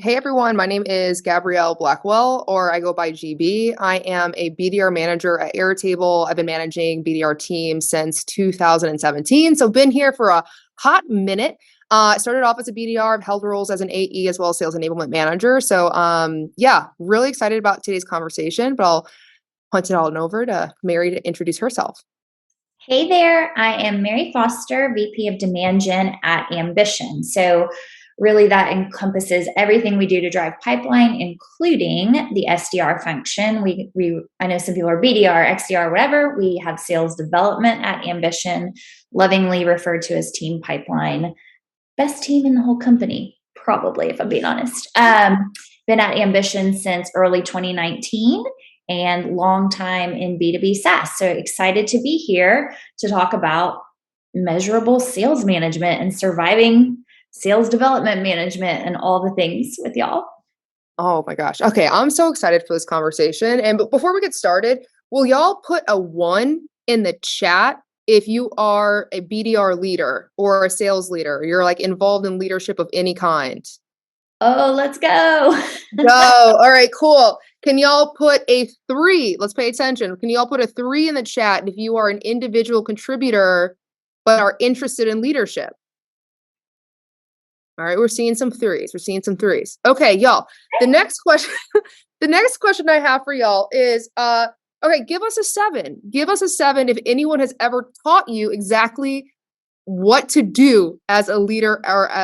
Hey everyone, my name is Gabrielle Blackwell, or I go by GB. I am a BDR manager at Airtable. I've been managing BDR teams since 2017, so been here for a hot minute. I started off as a BDR, I've held roles as an AE as well as sales enablement manager. So yeah, really excited about today's conversation, but I'll punt it all over to Mary to introduce herself. Hey there, I am Mary Foster, VP of Demand Gen at Ambition. So, really, that encompasses everything we do to drive pipeline, including the SDR function. I know some people are BDR, XDR, whatever. We have sales development at Ambition, lovingly referred to as Team Pipeline. Best team in the whole company, probably, if I'm being honest. Been at Ambition since early 2019 and long time in B2B SaaS. So excited to be here to talk about measurable sales management and surviving sales development management and all the things with y'all. Oh my gosh. Okay, I'm so excited for this conversation. And before we get started, will y'all put a 1 in the chat if you are a BDR leader or a sales leader? You're like involved in leadership of any kind. Oh, let's go. Go. All right, cool. Can y'all put a 3? Let's pay attention. Can y'all put a 3 in the chat if you are an individual contributor but are interested in leadership? All right, we're seeing some 3s. We're seeing some 3s. Okay, y'all. The next question, the next question I have for y'all is, okay, give us a 7. Give us a 7 if anyone has ever taught you exactly what to do as a leader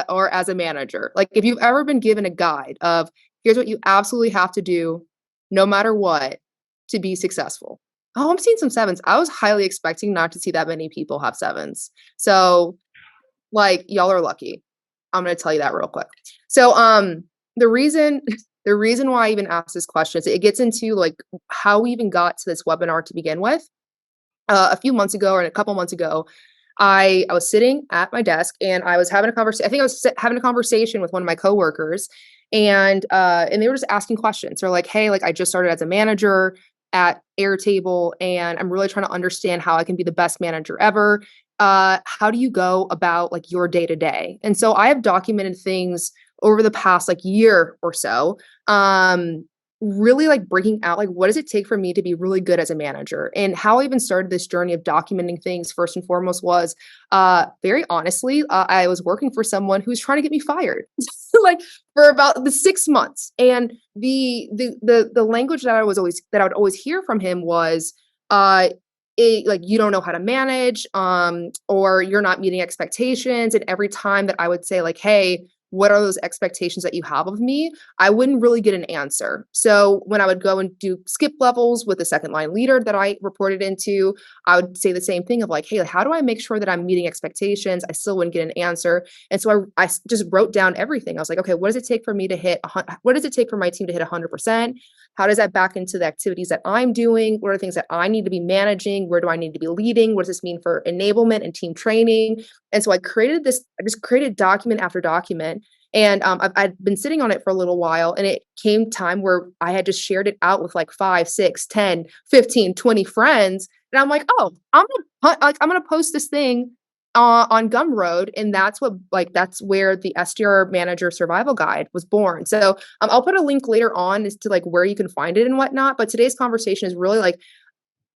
or as a manager. Like if you've ever been given a guide of here's what you absolutely have to do, no matter what, to be successful. Oh, I'm seeing some 7s. I was highly expecting not to see that many people have 7s. So, like, y'all are lucky. I'm going to tell you that real quick. So, the reason why I even asked this question is it gets into like how we even got to this webinar to begin with. A few months ago or a couple months ago, I was sitting at my desk and I was having a conversation. I think I was having a conversation with one of my coworkers, and they were just asking questions. They're like, "Hey, like I just started as a manager at Airtable, and I'm really trying to understand how I can be the best manager ever. How do you go about like your day to day?" And so I have documented things over the past like year or so. Really like breaking out like what does it take for me to be really good as a manager, and how I even started this journey of documenting things first and foremost was very honestly, I was working for someone who was trying to get me fired like for about the 6 months, and the language that I would always hear from him was like you don't know how to manage, or you're not meeting expectations. And every time that I would say like, hey, what are those expectations that you have of me? I wouldn't really get an answer. So when I would go and do skip levels with the second line leader that I reported into, I would say the same thing of like, hey, how do I make sure that I'm meeting expectations? I still wouldn't get an answer. And so I just wrote down everything. I was like, okay, what does it take for me to hit, what does it take for my team to hit 100%? How does that back into the activities that I'm doing? What are things that I need to be managing? Where do I need to be leading? What does this mean for enablement and team training? And so I just created document after document. And I'd been sitting on it for a little while, and it came time where I had just shared it out with like 5, 6, 10, 15, 20 friends. And I'm like, oh, I'm gonna post this thing on Gumroad. And that's where the SDR Manager Survival Guide was born. So I'll put a link later on as to like where you can find it and whatnot. But today's conversation is really like,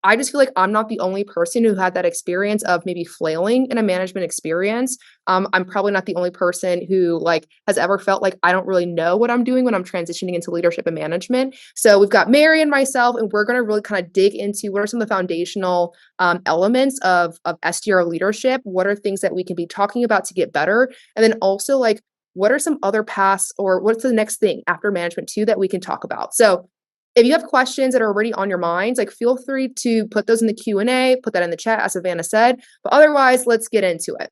I just feel like I'm not the only person who had that experience of maybe flailing in a management experience. I'm probably not the only person who like has ever felt like I don't really know what I'm doing when I'm transitioning into leadership and management. So we've got Mary and myself, and we're going to really kind of dig into what are some of the foundational elements of SDR leadership. What are things that we can be talking about to get better? And then also like, what are some other paths, or what's the next thing after management too that we can talk about? So if you have questions that are already on your minds, like feel free to put those in the Q&A, put that in the chat, as Savannah said. But otherwise, let's get into it.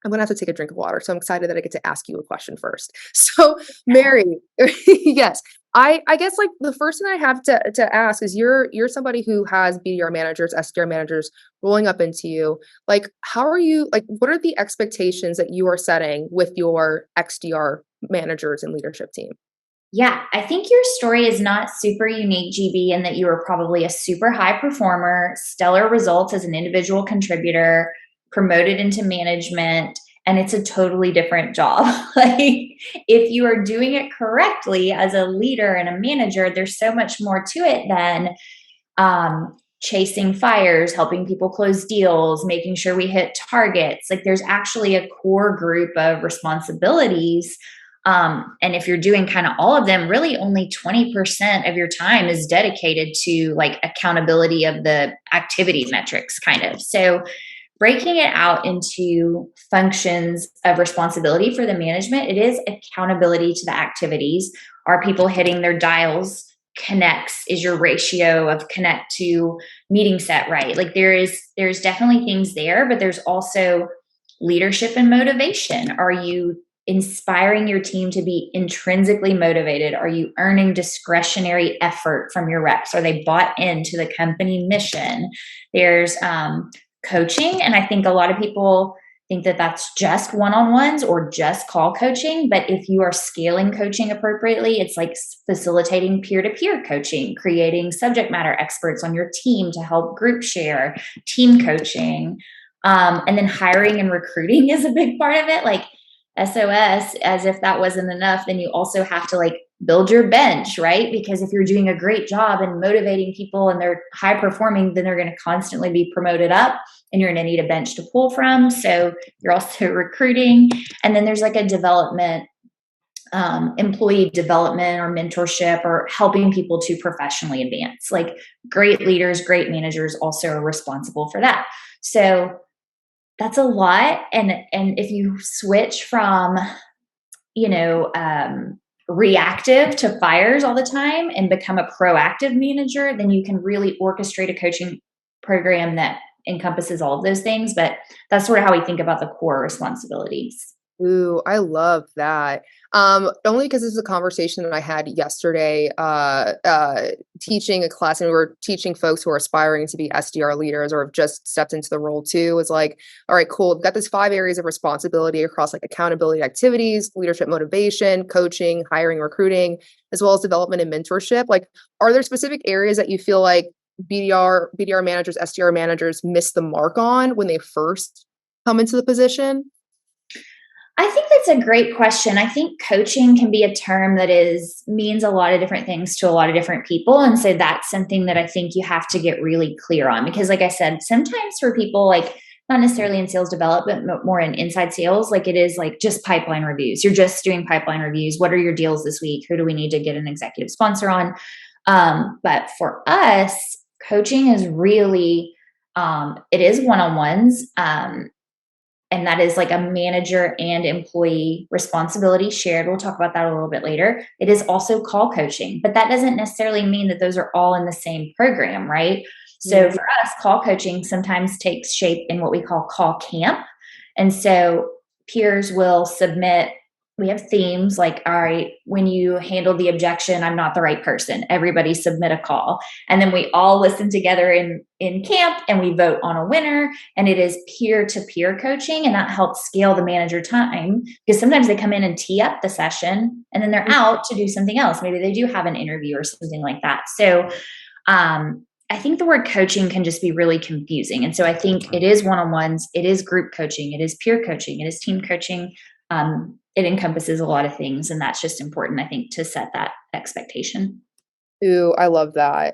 I'm going to have to take a drink of water, so I'm excited that I get to ask you a question first. So, Mary, yes, I guess like the first thing I have to ask is you're somebody who has BDR managers, SDR managers rolling up into you. Like, how are you, like, what are the expectations that you are setting with your XDR managers and leadership team? Yeah, I think your story is not super unique, GB, in that you were probably a super high performer, stellar results as an individual contributor, promoted into management, and it's a totally different job. Like if you are doing it correctly as a leader and a manager, there's so much more to it than chasing fires, helping people close deals, making sure we hit targets. Like there's actually a core group of responsibilities. And if you're doing kind of all of them, really only 20% of your time is dedicated to like accountability of the activity metrics, kind of. So breaking it out into functions of responsibility for the management, it is accountability to the activities. Are people hitting their dials? Connects, is your ratio of connect to meeting set right? Like there's definitely things there, but there's also leadership and motivation. Are you inspiring your team to be intrinsically motivated? Are you earning discretionary effort from your reps? Are they bought into the company mission? There's coaching, and I think a lot of people think that that's just one-on-ones or just call coaching. But if you are scaling coaching appropriately, it's like facilitating peer-to-peer coaching, creating subject matter experts on your team to help group share, team coaching. And then hiring and recruiting is a big part of it. Like SOS, as if that wasn't enough, then you also have to like build your bench, right? Because if you're doing a great job and motivating people and they're high performing, then they're going to constantly be promoted up and you're going to need a bench to pull from. So you're also recruiting. And then there's like a development, employee development or mentorship or helping people to professionally advance. Like great leaders, great managers also are responsible for that. So that's a lot. And if you switch from, reactive to fires all the time and become a proactive manager, then you can really orchestrate a coaching program that encompasses all of those things. But that's sort of how we think about the core responsibilities. Ooh, I love that. Only because this is a conversation that I had yesterday, teaching a class, and we were teaching folks who are aspiring to be SDR leaders or have just stepped into the role too. Is like, all right, cool. We've got these 5 areas of responsibility across like accountability activities, leadership motivation, coaching, hiring, recruiting, as well as development and mentorship. Like, are there specific areas that you feel like BDR managers, SDR managers miss the mark on when they first come into the position? I think that's a great question. I think coaching can be a term that means a lot of different things to a lot of different people. And so that's something that I think you have to get really clear on. Because like I said, sometimes for people like not necessarily in sales development, but more in inside sales, like it is like just pipeline reviews. You're just doing pipeline reviews. What are your deals this week? Who do we need to get an executive sponsor on? But for us, coaching is really, it is one-on-ones. And that is like a manager and employee responsibility shared. We'll talk about that a little bit later. It is also call coaching, but that doesn't necessarily mean that those are all in the same program, right? So for us, call coaching sometimes takes shape in what we call call camp. And so peers will submit, we have themes like, all right, when you handle the objection, I'm not the right person. Everybody submit a call. And then we all listen together in camp and we vote on a winner. And it is peer-to-peer coaching. And that helps scale the manager time because sometimes they come in and tee up the session and then they're out to do something else. Maybe they do have an interview or something like that. So I think the word coaching can just be really confusing. And so I think it is one-on-ones, it is group coaching, it is peer coaching, it is team coaching. It encompasses a lot of things, and that's just important, I think, to set that expectation. Ooh, I love that.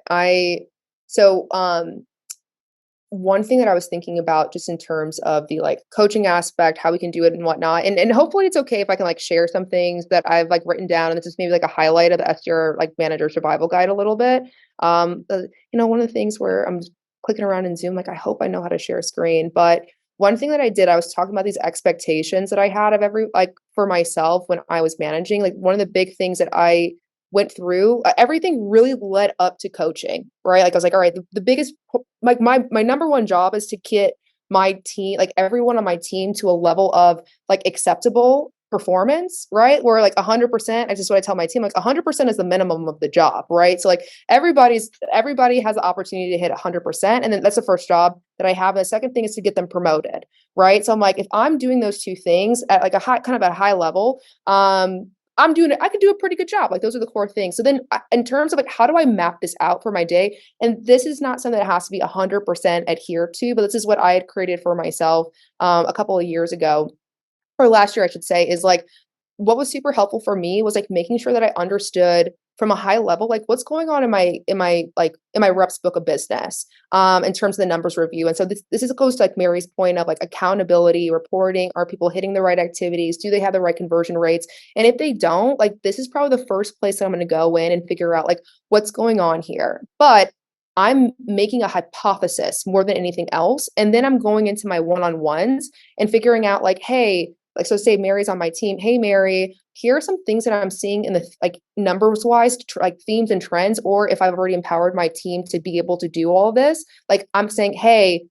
One thing that I was thinking about just in terms of the like coaching aspect, how we can do it and whatnot, and hopefully it's okay if I can like share some things that I've like written down, and it's just maybe like a highlight of the SDR like manager survival guide a little bit. One of the things where I'm clicking around in Zoom, like I hope I know how to share a screen, but one thing that I did, I was talking about these expectations that I had of for myself when I was managing. Like one of the big things that I went through, everything really led up to coaching, right? Like I was like, all right, the biggest, like my number one job is to get my team, like everyone on my team to a level of like acceptable performance, right? Where like 100%, I just what I tell my team, like 100% is the minimum of the job, right? So like everybody has the opportunity to hit 100%. And then that's the first job that I have. And the second thing is to get them promoted, right? So I'm like, if I'm doing those two things at like a high, kind of at a high level, I'm doing it. I can do a pretty good job. Like those are the core things. So then in terms of like, how do I map this out for my day? And this is not something that has to be 100% adhered to, but this is what I had created for myself a couple of years ago. or last year, I should say, is like what was super helpful for me was like making sure that I understood from a high level, like what's going on in my reps book of business, in terms of the numbers review. And so this is goes to like Mary's point of like accountability, reporting. Are people hitting the right activities? Do they have the right conversion rates? And if they don't, like this is probably the first place that I'm going to go in and figure out like what's going on here. But I'm making a hypothesis more than anything else. And then I'm going into my one-on-ones and figuring out like, hey, like, so say Mary's on my team. Hey, Mary, here are some things that I'm seeing in the like numbers wise, like themes and trends, or if I've already empowered my team to be able to do all this, like I'm saying, hey,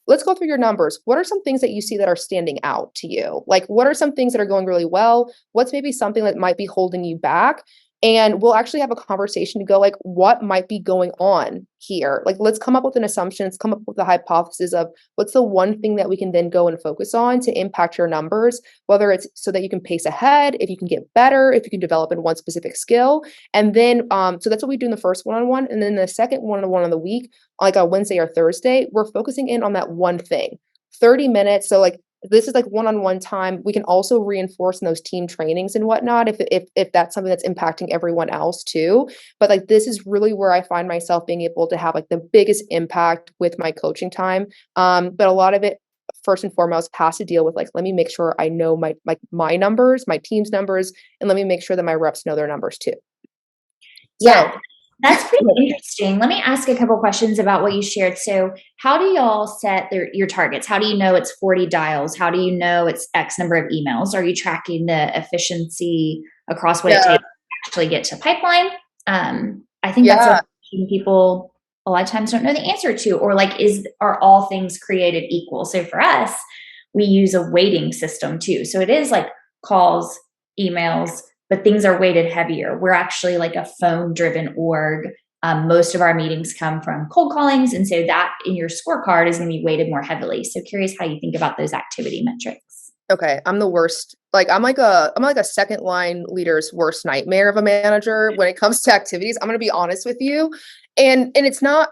let's go through your numbers. What are some things that you see that are standing out to you? Like, what are some things that are going really well? What's maybe something that might be holding you back? And we'll actually have a conversation to go like, what might be going on here? Like, let's come up with an assumption. Let's come up with a hypothesis of what's the one thing that we can then go and focus on to impact your numbers, whether it's so that you can pace ahead, if you can get better, if you can develop in one specific skill. And then, so that's what we do in the first one-on-one. And then the second one-on-one of the week, like a Wednesday or Thursday, we're focusing in on that one thing, 30 minutes. So like, this is like one-on-one time. We can also reinforce in those team trainings and whatnot if that's something that's impacting everyone else too. But like this is really where I find myself being able to have like the biggest impact with my coaching time. But a lot of it first and foremost has to deal with like, let me make sure I know my numbers, my team's numbers, and let me make sure that my reps know their numbers too. Yeah. That's pretty interesting. Let me ask a couple questions about what you shared. So how do y'all set your targets? How do you know it's 40 dials? How do you know it's X number of emails? Are you tracking the efficiency across what it takes to actually get to pipeline? I think that's a question people a lot of times don't know the answer to, or like, are all things created equal? So for us, we use a weighting system too. So it is like calls, emails, but things are weighted heavier. We're actually like a phone-driven org. Most of our meetings come from cold callings. And so that in your scorecard is going to be weighted more heavily. So curious how you think about those activity metrics. Okay, I'm the worst. Like I'm like a second line leader's worst nightmare of a manager when it comes to activities. I'm going to be honest with you. And it's not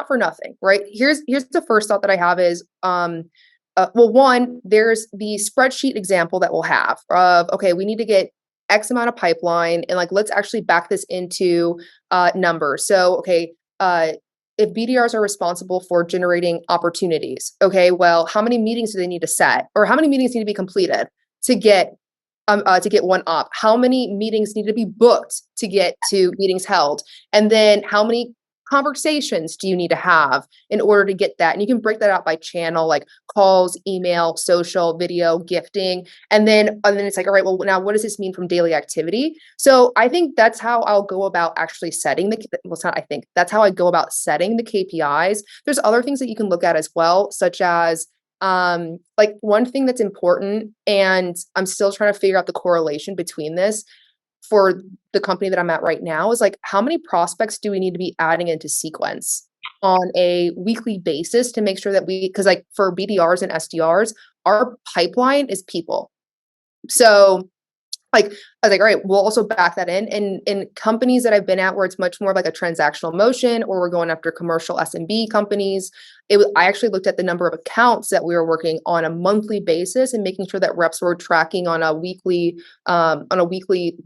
for nothing, right? Here's the first thought that I have is well, one, there's the spreadsheet example that we'll have of, okay, we need to get X amount of pipeline and like, let's actually back this into numbers. So, okay, if BDRs are responsible for generating opportunities, okay, well, how many meetings do they need to set, or how many meetings need to be completed to get one up? How many meetings need to be booked to get to meetings held? And then how many conversations do you need to have in order to get that? And you can break that out by channel, like calls, email, social, video, gifting. And then it's like, all right, well, now what does this mean from daily activity? So I think that's how I'll go about actually setting that's how I go about setting the KPIs. There's other things that you can look at as well, such as like one thing that's important, and I'm still trying to figure out the correlation between this for the company that I'm at right now, is like, how many prospects do we need to be adding into sequence on a weekly basis to make sure that because like for BDRs and SDRs, our pipeline is people. So like, I was like, all right, we'll also back that in companies that I've been at where it's much more like a transactional motion, or we're going after commercial SMB companies. I actually looked at the number of accounts that we were working on a monthly basis and making sure that reps were tracking on a weekly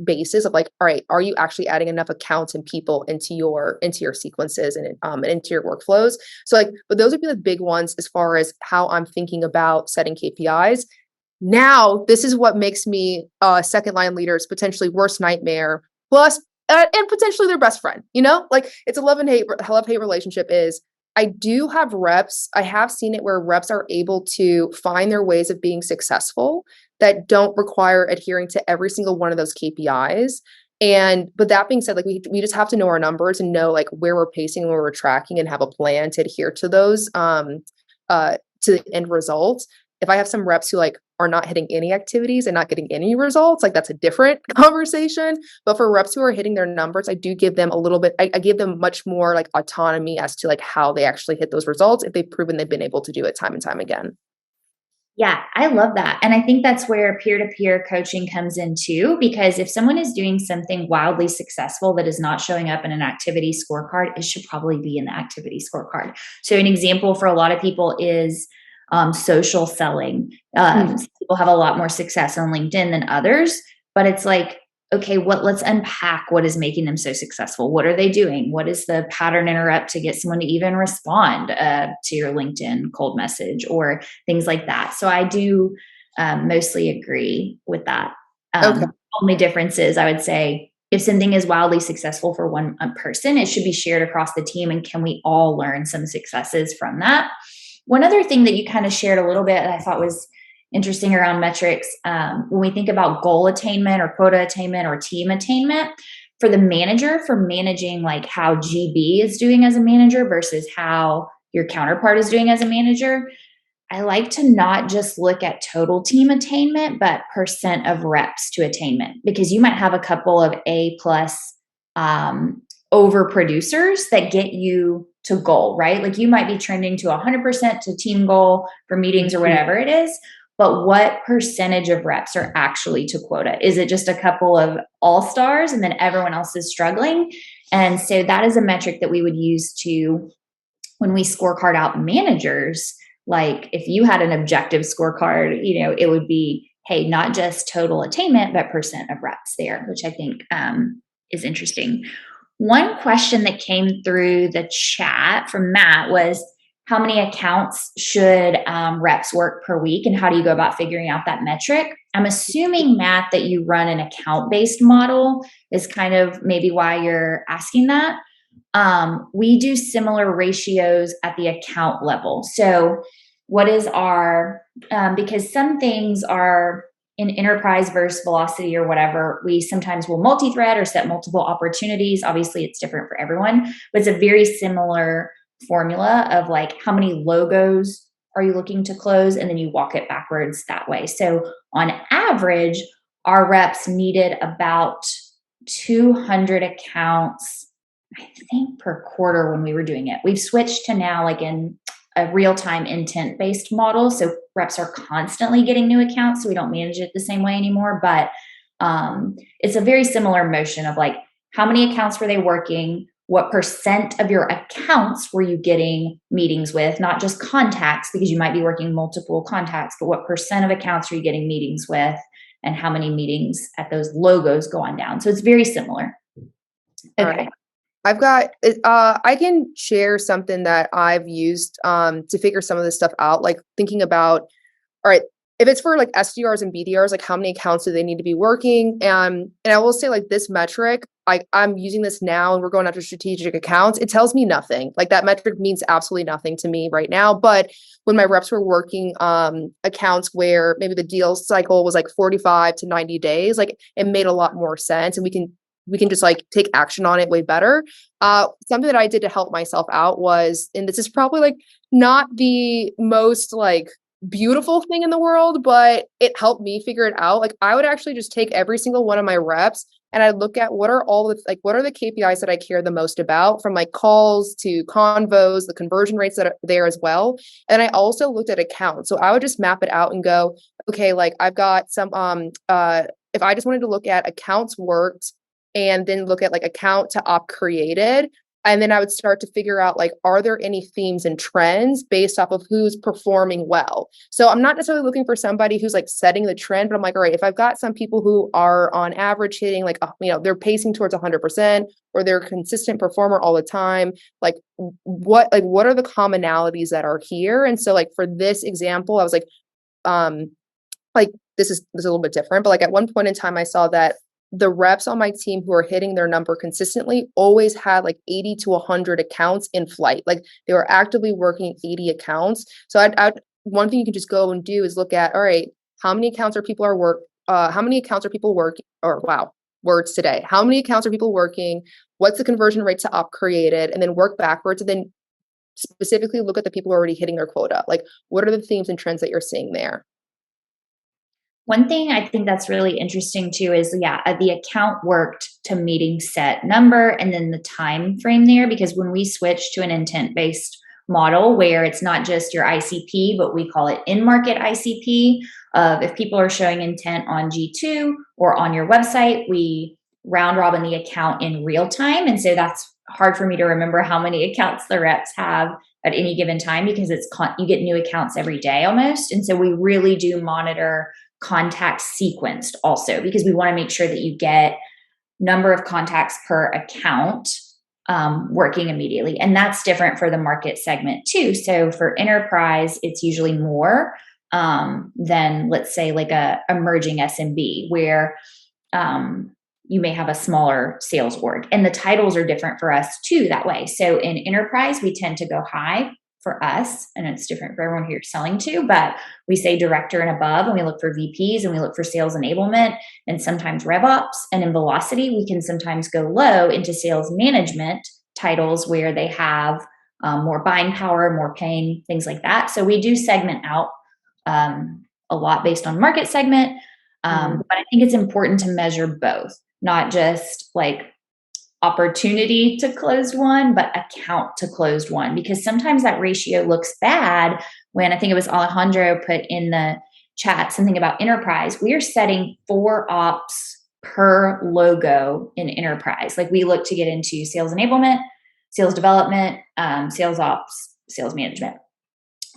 basis of like, all right, are you actually adding enough accounts and people into your sequences and into your workflows? So like, but those would be the big ones as far as how I'm thinking about setting KPIs. Now, this is what makes me second line leaders potentially worst nightmare, plus and potentially their best friend. You know, like it's a love hate relationship. Is I do have reps. I have seen it where reps are able to find their ways of being successful that don't require adhering to every single one of those KPIs. But that being said, like we just have to know our numbers and know like where we're pacing and where we're tracking and have a plan to adhere to those to the end results. If I have some reps who like are not hitting any activities and not getting any results, like that's a different conversation. But for reps who are hitting their numbers, I do give them a little bit, I give them much more like autonomy as to like how they actually hit those results if they've proven they've been able to do it time and time again. Yeah, I love that. And I think that's where peer-to-peer coaching comes in too, because if someone is doing something wildly successful that is not showing up in an activity scorecard, it should probably be in the activity scorecard. So an example for a lot of people is social selling. Some people have a lot more success on LinkedIn than others, but it's like, okay, let's unpack what is making them so successful. What are they doing? What is the pattern interrupt to get someone to even respond to your LinkedIn cold message or things like that? So I do mostly agree with that. Okay. Only difference is, I would say, if something is wildly successful for one person, it should be shared across the team. And can we all learn some successes from that? One other thing that you kind of shared a little bit that I thought was interesting around metrics, when we think about goal attainment or quota attainment or team attainment, for the manager, for managing like how GB is doing as a manager versus how your counterpart is doing as a manager, I like to not just look at total team attainment, but percent of reps to attainment, because you might have a couple of A plus over producers that get you to goal, right? Like you might be trending to 100% to team goal for meetings or whatever it is, but what percentage of reps are actually to quota? Is it just a couple of all stars and then everyone else is struggling? And so that is a metric that we would use to, when we scorecard out managers, like if you had an objective scorecard, it would be, hey, not just total attainment, but percent of reps there, which I think is interesting. One question that came through the chat from Matt was, how many accounts should reps work per week, and how do you go about figuring out that metric? I'm assuming, Matt, that you run an account-based model is kind of maybe why you're asking that. We do similar ratios at the account level. So what is our, because some things are in enterprise versus velocity or whatever, we sometimes will multi-thread or set multiple opportunities. Obviously it's different for everyone, but it's a very similar formula of like, how many logos are you looking to close? And then you walk it backwards that way. So on average, our reps needed about 200 accounts, I think, per quarter when we were doing it. We've switched to now like in a real-time intent-based model. So reps are constantly getting new accounts. So we don't manage it the same way anymore, but it's a very similar motion of like, how many accounts were they working? What percent of your accounts were you getting meetings with? Not just contacts, because you might be working multiple contacts, but what percent of accounts are you getting meetings with, and how many meetings at those logos go on down? So it's very similar. Okay. Right. I've got, I can share something that I've used to figure some of this stuff out, like thinking about, all right, if it's for like SDRs and BDRs, like how many accounts do they need to be working? And I will say like this metric, I'm using this now and we're going after strategic accounts. It tells me nothing. Like that metric means absolutely nothing to me right now. But when my reps were working accounts where maybe the deal cycle was like 45 to 90 days, like it made a lot more sense, and we can just like take action on it way better. Something that I did to help myself out was, and this is probably like not the most like beautiful thing in the world, but it helped me figure it out. Like I would actually just take every single one of my reps and I'd look at what are the KPIs that I care the most about, from like calls to convos, the conversion rates that are there as well. And I also looked at accounts. So I would just map it out and go, okay, like I've got some, if I just wanted to look at accounts worked, and then look at like account to op created. And then I would start to figure out like, are there any themes and trends based off of who's performing well? So I'm not necessarily looking for somebody who's like setting the trend, but I'm like, all right, if I've got some people who are on average hitting like, they're pacing towards 100%, or they're a consistent performer all the time, like what are the commonalities that are here? And so like for this example, I was like this is a little bit different, but like at one point in time, I saw that the reps on my team who are hitting their number consistently always had like 80 to 100 accounts in flight. Like they were actively working 80 accounts. So one thing you can just go and do is look at, all right, how many accounts are people working, or wow, words today. How many accounts are people working? What's the conversion rate to op created? And then work backwards, and then specifically look at the people who are already hitting their quota. Like what are the themes and trends that you're seeing there? One thing I think that's really interesting too is, the account worked to meeting set number and then the time frame there, because when we switch to an intent-based model where it's not just your ICP, but we call it in-market ICP, if people are showing intent on G2 or on your website, we round robin the account in real time. And so that's hard for me to remember how many accounts the reps have at any given time because you get new accounts every day almost. And so we really do monitor contacts sequenced also because we want to make sure that you get number of contacts per account working immediately. And that's different for the market segment too. So for enterprise, it's usually more than, let's say, like a emerging SMB where you may have a smaller sales org. And the titles are different for us too that way. So in enterprise, we tend to go high for us, and it's different for everyone who you're selling to, but we say director and above, and we look for VPs and we look for sales enablement and sometimes rev ops. And in velocity, we can sometimes go low into sales management titles where they have more buying power, more pain, things like that. So we do segment out a lot based on market segment. But I think it's important to measure both, not just like opportunity to closed one, but account to closed one, because sometimes that ratio looks bad when I think it was Alejandro put in the chat something about enterprise. We are setting 4 ops per logo in enterprise. Like we look to get into sales enablement, sales development, sales ops, sales management.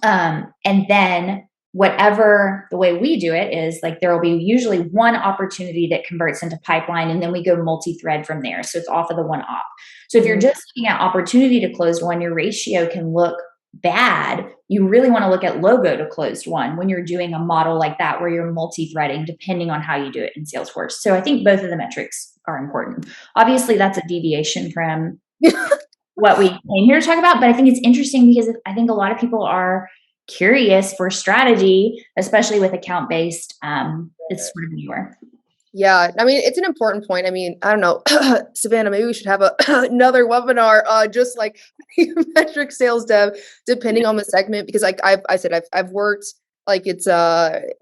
And then whatever the way we do it is like there will be usually one opportunity that converts into pipeline, and then we go multi-thread from there. So it's off of the one op. So if you're just looking at opportunity to closed one, your ratio can look bad. You really want to look at logo to closed one when you're doing a model like that where you're multi-threading depending on how you do it in Salesforce. So I think both of the metrics are important. Obviously, that's a deviation from what we came here to talk about, but I think it's interesting because I think a lot of people are curious for strategy, especially with account-based. It's sort of newer. Yeah, I mean, it's an important point. I mean, I don't know, Savannah, maybe we should have another webinar, just like metric sales dev, depending on the segment, because like I've worked like it's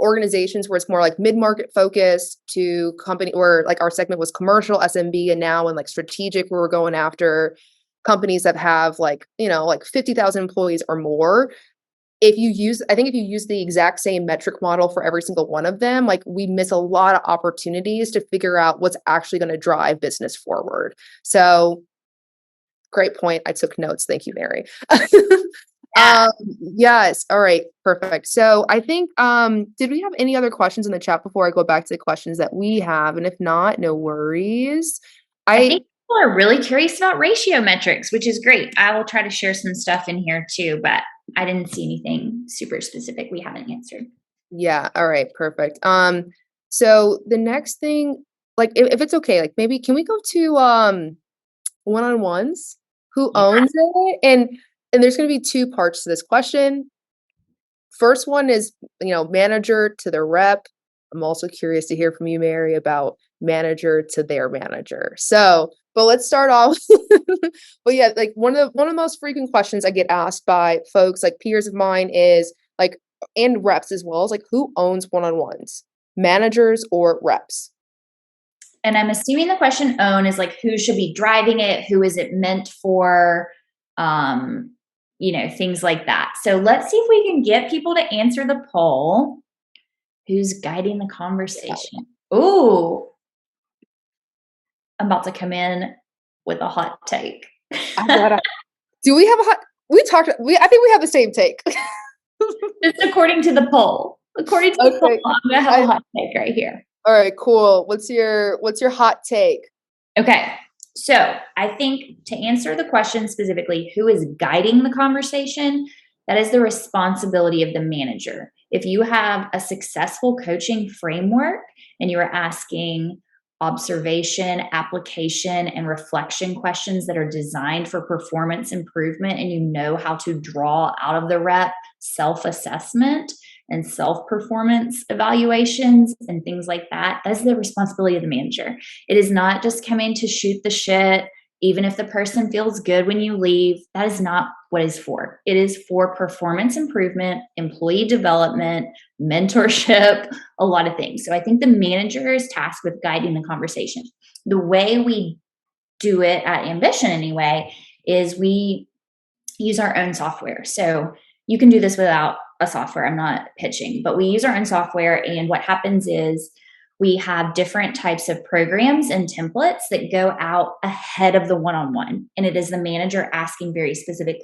organizations where it's more like mid-market focused to company where like our segment was commercial SMB, and now in like strategic where we're going after companies that have like, like 50,000 employees or more. If you use the exact same metric model for every single one of them, like we miss a lot of opportunities to figure out what's actually going to drive business forward. So great point. I took notes. Thank you, Mary. Yes. All right. Perfect. So I think, did we have any other questions in the chat before I go back to the questions that we have? And if not, no worries. I think people are really curious about ratio metrics, which is great. I will try to share some stuff in here too, but I didn't see anything super specific we haven't answered. Yeah. All right. Perfect. So the next thing, like if it's okay, like maybe can we go to one-on-ones? Who owns it? And there's going to be 2 parts to this question. First one is, manager to the rep. I'm also curious to hear from you, Mary, about manager to their manager. So, but let's start off. But yeah, like one of the most frequent questions I get asked by folks, like peers of mine, is like, and reps as well, is like, who owns one-on-ones, managers or reps? And I'm assuming the question own is like, who should be driving it? Who is it meant for? Things like that. So let's see if we can get people to answer the poll. Who's guiding the conversation? Ooh, I'm about to come in with a hot take. Do we have I think we have the same take. Just according to the poll. According to the poll, I'm gonna have a hot take right here. All right, cool. What's your hot take? Okay. So I think to answer the question specifically, who is guiding the conversation, that is the responsibility of the manager. If you have a successful coaching framework and you are asking observation, application, and reflection questions that are designed for performance improvement, and you know how to draw out of the rep self-assessment and self-performance evaluations and things like that, that's the responsibility of the manager. It is not just coming to shoot the shit, even if the person feels good when you leave. That is not what it's for. It is for performance improvement, employee development, mentorship, a lot of things. So I think the manager is tasked with guiding the conversation. The way we do it at Ambition anyway, is we use our own software. So you can do this without a software. I'm not pitching, but we use our own software. And what happens is we have different types of programs and templates that go out ahead of the one-on-one. And it is the manager asking very specific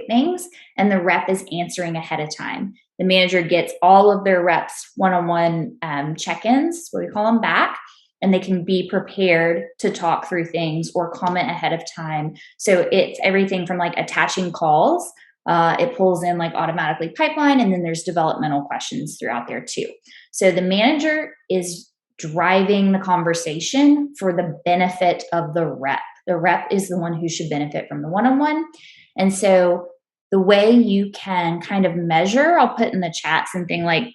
things, and the rep is answering ahead of time. The manager gets all of their reps one-on-one check-ins, what we call them, back, and they can be prepared to talk through things or comment ahead of time. So it's everything from like attaching calls. It pulls in like automatically pipeline, and then there's developmental questions throughout there too. So the manager is driving the conversation for the benefit of the rep. The rep is the one who should benefit from the one-on-one. And so the way you can kind of measure, I'll put in the chat something like,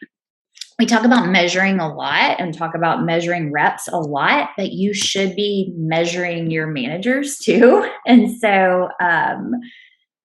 we talk about measuring a lot and talk about measuring reps a lot, but you should be measuring your managers too. And so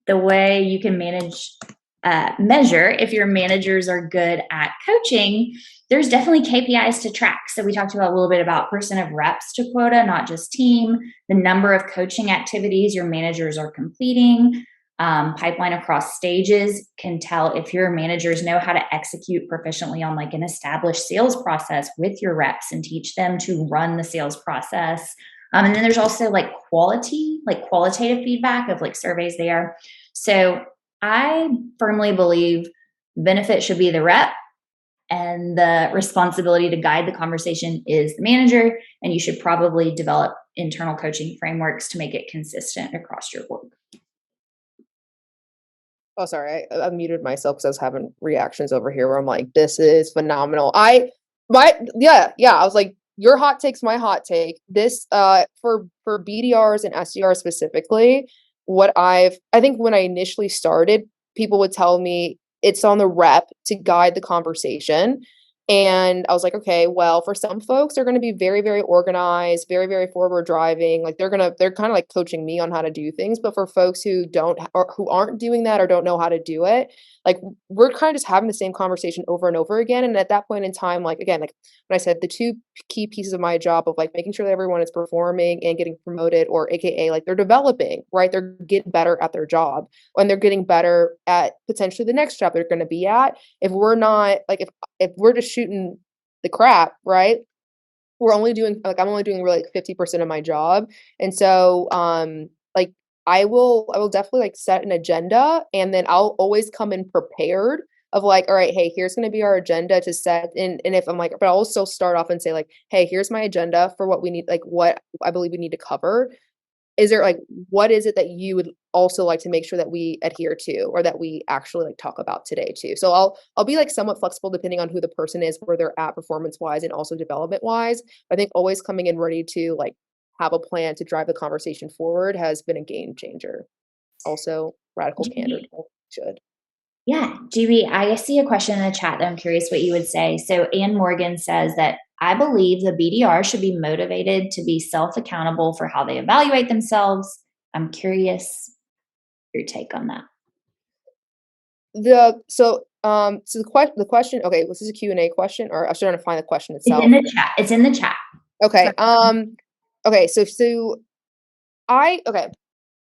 the way you can measure if your managers are good at coaching, there's definitely KPIs to track. So we talked about a little bit about percent of reps to quota, not just team, the number of coaching activities your managers are completing. Pipeline across stages can tell if your managers know how to execute proficiently on like an established sales process with your reps and teach them to run the sales process. And then there's also like qualitative feedback of like surveys there. So I firmly believe benefit should be the rep, and the responsibility to guide the conversation is the manager. And you should probably develop internal coaching frameworks to make it consistent across your work. Oh, sorry. I muted myself because I was having reactions over here where I'm like, this is phenomenal. Yeah. I was like, your hot take's my hot take. This, for BDRs and SDRs specifically, I think when I initially started, people would tell me it's on the rep to guide the conversation. And I was like, okay, well, for some folks, they're going to be very, very organized, very, very forward driving. Like they're kind of like coaching me on how to do things. But for folks who who aren't doing that or don't know how to do it, like we're kind of just having the same conversation over and over again. And at that point in time, like, again, like when I said the two key pieces of my job of like making sure that everyone is performing and getting promoted, or AKA like they're developing, right? They're getting better at their job, and they're getting better at potentially the next job they're going to be at. If we're not like, if we're just shooting the crap, right? I'm only doing really like 50% of my job. And so, like I will definitely like set an agenda, and then I'll always come in prepared of like, all right, hey, here's going to be our agenda to set. And if I'm like, but I'll also start off and say like, hey, here's my agenda for what we need, like what I believe we need to cover. Is there like, what is it that you would also like to make sure that we adhere to, or that we actually like talk about today too? So I'll be like somewhat flexible depending on who the person is, where they're at performance wise and also development wise. I think always coming in ready to like have a plan to drive the conversation forward has been a game changer. Also, radical candor should. Yeah, GB, I see a question in the chat that I'm curious what you would say. So Ann Morgan says that I believe the BDR should be motivated to be self-accountable for how they evaluate themselves. I'm curious your take on that. So the question, okay, was this a Q&A question, or I was trying to find the question itself? It's in the chat. It's in the chat. Okay. Okay.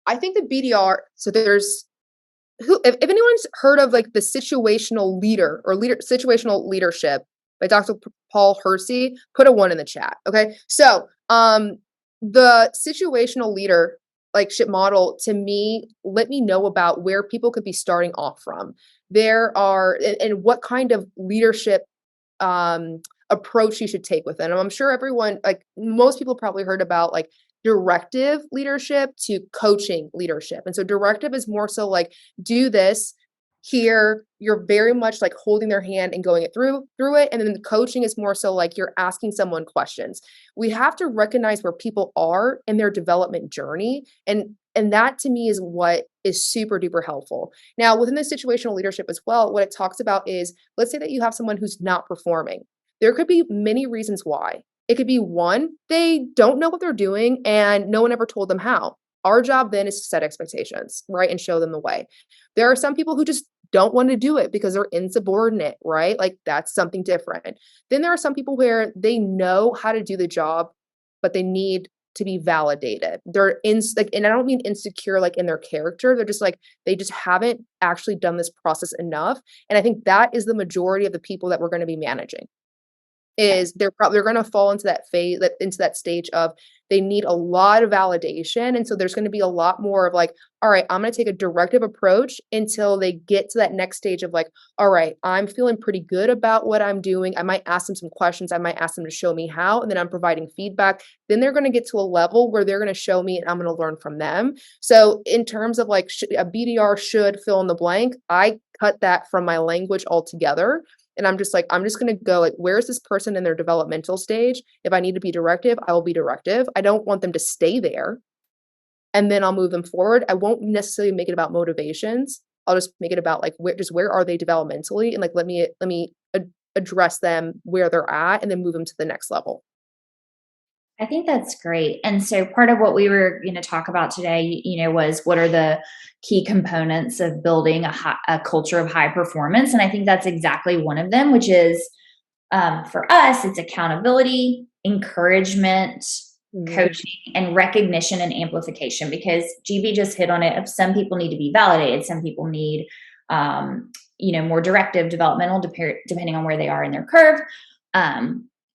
I think the BDR, so there's if anyone's heard of like the situational leader or situational leadership by Dr. Paul Hersey, put a 1 in the chat. Okay. So, the situational leader like ship model to me, let me know about where people could be starting off from. There are, and what kind of leadership approach you should take with it. And I'm sure everyone, like most people probably heard about like directive leadership to coaching leadership. And so directive is more so like, do this here. You're very much like holding their hand and going it through it. And then the coaching is more so like you're asking someone questions. We have to recognize where people are in their development journey. And that to me is what is super duper helpful. Now, within the situational leadership as well, what it talks about is, let's say that you have someone who's not performing. There could be many reasons why. It could be one, they don't know what they're doing and no one ever told them how. Our job then is to set expectations, right? And show them the way. There are some people who just don't want to do it because they're insubordinate, right? Like that's something different. Then there are some people where they know how to do the job, but they need to be validated. They're and I don't mean insecure like in their character. They're just like, they just haven't actually done this process enough. And I think that is the majority of the people that we're going to be managing. is they're going to fall into that phase, into that stage of they need a lot of validation. And so there's going to be a lot more of like, all right, I'm going to take a directive approach until they get to that next stage of like, all right, I'm feeling pretty good about what I'm doing. I might ask them some questions. I might ask them to show me how, and then I'm providing feedback. Then they're going to get to a level where they're going to show me and I'm going to learn from them. So in terms of like a BDR should fill in the blank, I cut that from my language altogether. And I'm just like, I'm just going to go like, where is this person in their developmental stage? If I need to be directive, I will be directive. I don't want them to stay there. And then I'll move them forward. I won't necessarily make it about motivations. I'll just make it about like, where are they developmentally? And like, let me address them where they're at and then move them to the next level. I think that's great. And so part of what we were going to talk about today, was what are the key components of building a culture of high performance. And I think that's exactly one of them, which is for us, it's accountability, encouragement, coaching, and recognition and amplification, because GB just hit on it. Some people need to be validated. Some people need, more directive, developmental, depending on where they are in their curve.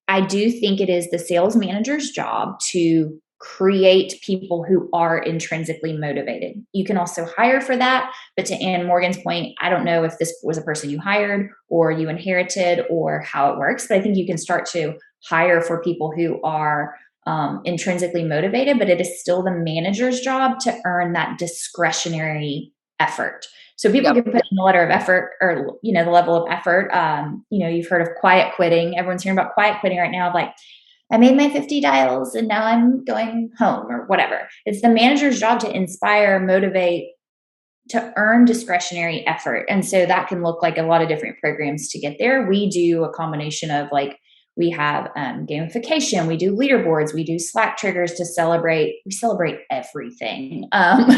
I do think it is the sales manager's job to create people who are intrinsically motivated. You can also hire for that. But to Ann Morgan's point, I don't know if this was a person you hired or you inherited or how it works, but I think you can start to hire for people who are intrinsically motivated, but it is still the manager's job to earn that discretionary effort. So people can put in a letter of effort or, the level of effort. You've heard of quiet quitting. Everyone's hearing about quiet quitting right now. Of like, I made my 50 dials and now I'm going home or whatever. It's the manager's job to inspire, motivate, to earn discretionary effort. And so that can look like a lot of different programs to get there. We do a combination of like, we have gamification, we do leaderboards, we do Slack triggers to celebrate. We celebrate everything.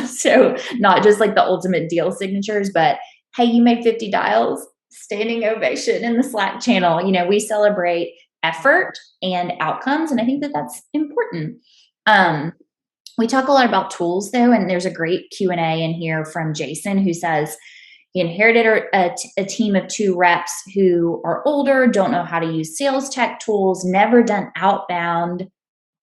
So not just like the ultimate deal signatures, but hey, you made 50 dials, standing ovation in the Slack channel. We celebrate effort and outcomes. And I think that that's important. We talk a lot about tools though, and there's a great Q&A in here from Jason who says, he inherited a team of 2 reps who are older, don't know how to use sales tech tools, never done outbound